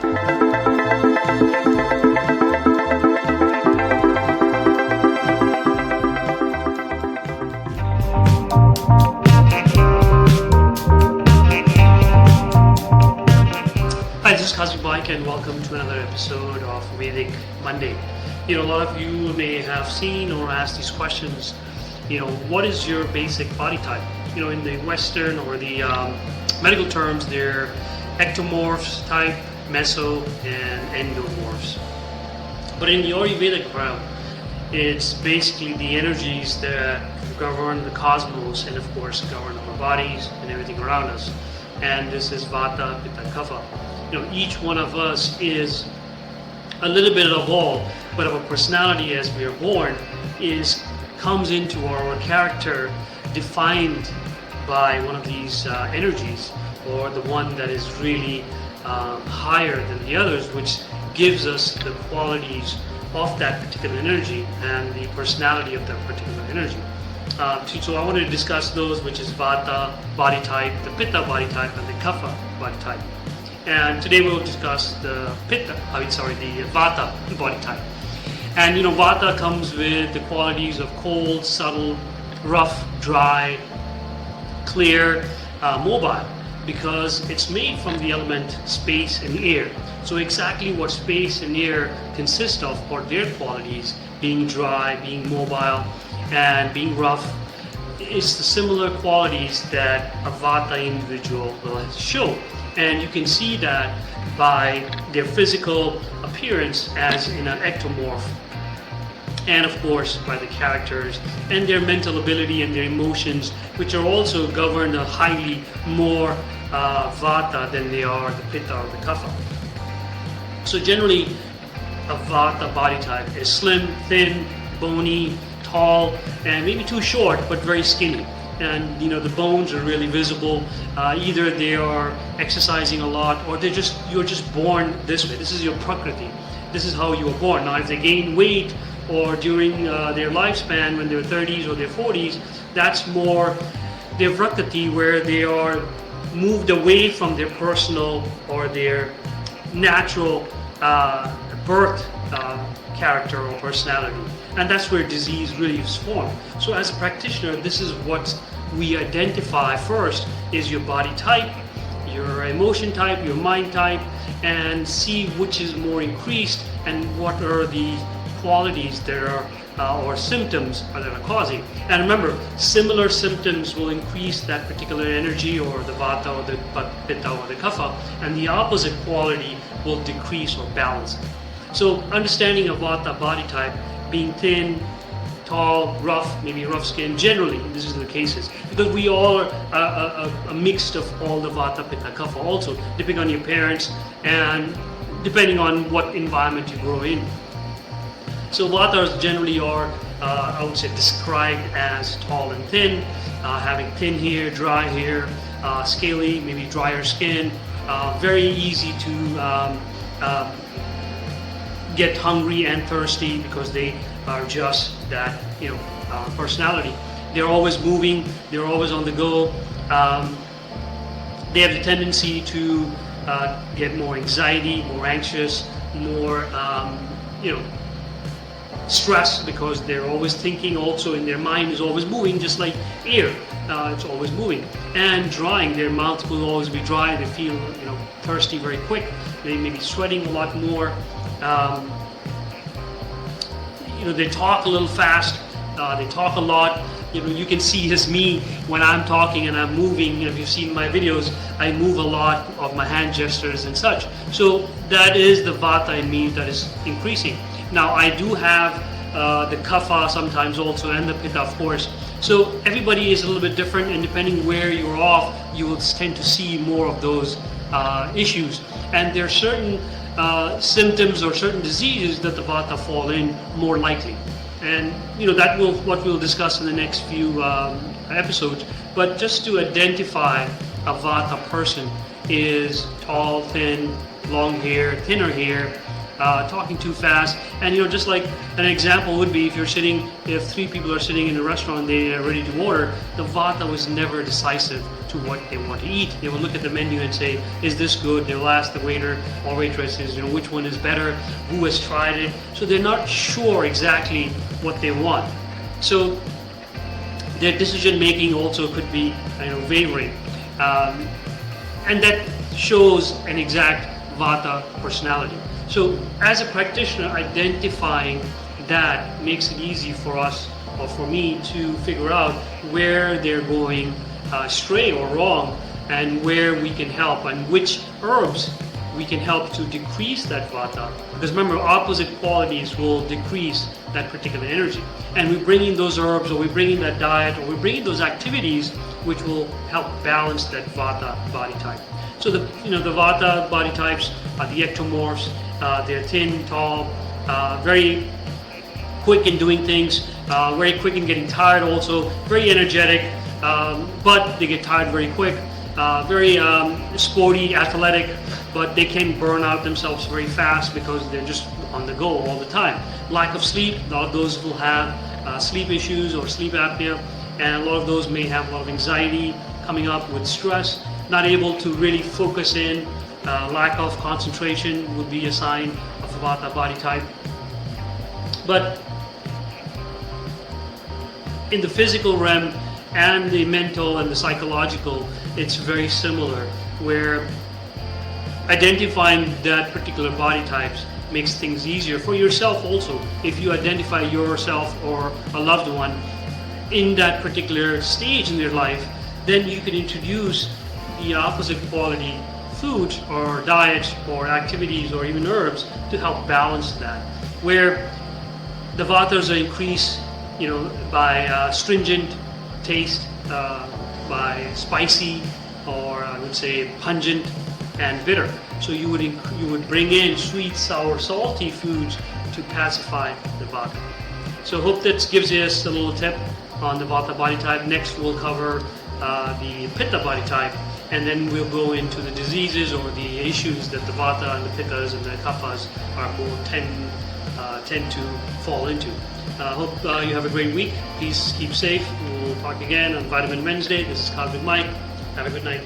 Hi, this is Bike and welcome to another episode of Vedic Monday. A lot of you may have seen or asked these questions. What is your basic body type? In the Western or the medical terms, they're ectomorphs type, meso, and endomorphs. But in the Ayurvedic realm, it's basically the energies that govern the cosmos and, of course, govern our bodies and everything around us. And this is Vata, Pitta, Kapha. Each one of us is a little bit of all, but our personality as we are born comes into our character defined by one of these energies, or the one that is really higher than the others, which gives us the qualities of that particular energy and the personality of that particular energy. So I wanted to discuss those, which is Vata body type, the Pitta body type, and the Kapha body type. And today we'll discuss the Vata body type. And Vata comes with the qualities of cold, subtle, rough, dry, clear, mobile, because it's made from the element space and air. So exactly what space and air consist of are their qualities, being dry, being mobile, and being rough. It's the similar qualities that a Vata individual will show. And you can see that by their physical appearance as in an ectomorph, and of course by the characters and their mental ability and their emotions, which are also governed highly more Vata than they are the Pitta or the Kapha. So generally a Vata body type is slim, thin, bony, tall, and maybe too short but very skinny. And the bones are really visible. Either they are exercising a lot, or you're just born this way. This is your prakriti. This is how you were born. Now, if they gain weight or during their lifespan when they're 30s or their 40s, that's more their prakriti, where they are moved away from their personal or their natural birth character or personality. And that's where disease really is formed. So as a practitioner, this is what we identify first, is your body type, your emotion type, your mind type, and see which is more increased and what are the qualities that are or symptoms that are causing. And remember, similar symptoms will increase that particular energy, or the Vata or the Pitta or the Kapha, and the opposite quality will decrease or balance it. So understanding a Vata body type, being thin, tall, rough, maybe rough skin, generally this is the cases, because we all are a mix of all the Vata, Pitta, Kapha also, depending on your parents and depending on what environment you grow in. So Vatas generally are, I would say, described as tall and thin, having thin hair, dry hair, scaly, maybe drier skin, very easy to get hungry and thirsty because they are just that personality. They're always moving, they're always on the go. They have the tendency to get more anxiety, more anxious, more stress, because they're always thinking. Also in their mind is always moving, just like air, it's always moving. And drying, their mouth will always be dry. They feel thirsty very quick. They may be sweating a lot more. They talk a little fast, they talk a lot. You can see me when I'm talking and I'm moving. If you've seen my videos, I move a lot of my hand gestures and such. So that is the Vata in me that is increasing. Now I do have the Kapha sometimes also, and the Pitta, of course. So everybody is a little bit different, and depending where you're off, you will tend to see more of those issues. And there are certain symptoms or certain diseases that the Vata fall in more likely. And that what we'll discuss in the next few episodes. But just to identify a Vata person is tall, thin, long hair, thinner hair, talking too fast. And just like an example would be, if 3 people are sitting in a restaurant, they are ready to order, the Vata was never decisive to what they want to eat. They will look at the menu and say, is this good? They'll ask the waiter or waitresses, which one is better, who has tried it. So they're not sure exactly what they want. So their decision making also could be wavering. And that shows an exact Vata personality. So as a practitioner, identifying that makes it easy for us, or for me, to figure out where they're going stray or wrong, and where we can help, and which herbs we can help to decrease that Vata. Because remember, opposite qualities will decrease that particular energy. And we bring in those herbs, or we bring in that diet, or we bring in those activities which will help balance that Vata body type. So the Vata body types are the ectomorphs. They're thin, tall, very quick in doing things, very quick in getting tired also, very energetic, but they get tired very quick, very sporty, athletic, but they can burn out themselves very fast because they're just on the go all the time. Lack of sleep, a lot of those will have sleep issues or sleep apnea, and a lot of those may have a lot of anxiety coming up with stress, not able to really focus in, lack of concentration would be a sign of a Vata body type. But in the physical realm and the mental and the psychological, it's very similar, where identifying that particular body types makes things easier for yourself also. If you identify yourself or a loved one in that particular stage in their life, then you can introduce the opposite quality foods or diet or activities or even herbs to help balance that. Where the Vatas are increased by stringent taste, by spicy, or I would say pungent and bitter. So you would bring in sweet, sour, salty foods to pacify the Vata. So hope that gives us a little tip on the Vata body type. Next we'll cover the Pitta body type, and then we'll go into the diseases or the issues that the Vata and the Pittas and the Kaphas are more tend to fall into. Hope you have a great week. Please keep safe. We'll talk again on Vitamin Wednesday. This is Cosmic Mike. Have a good night.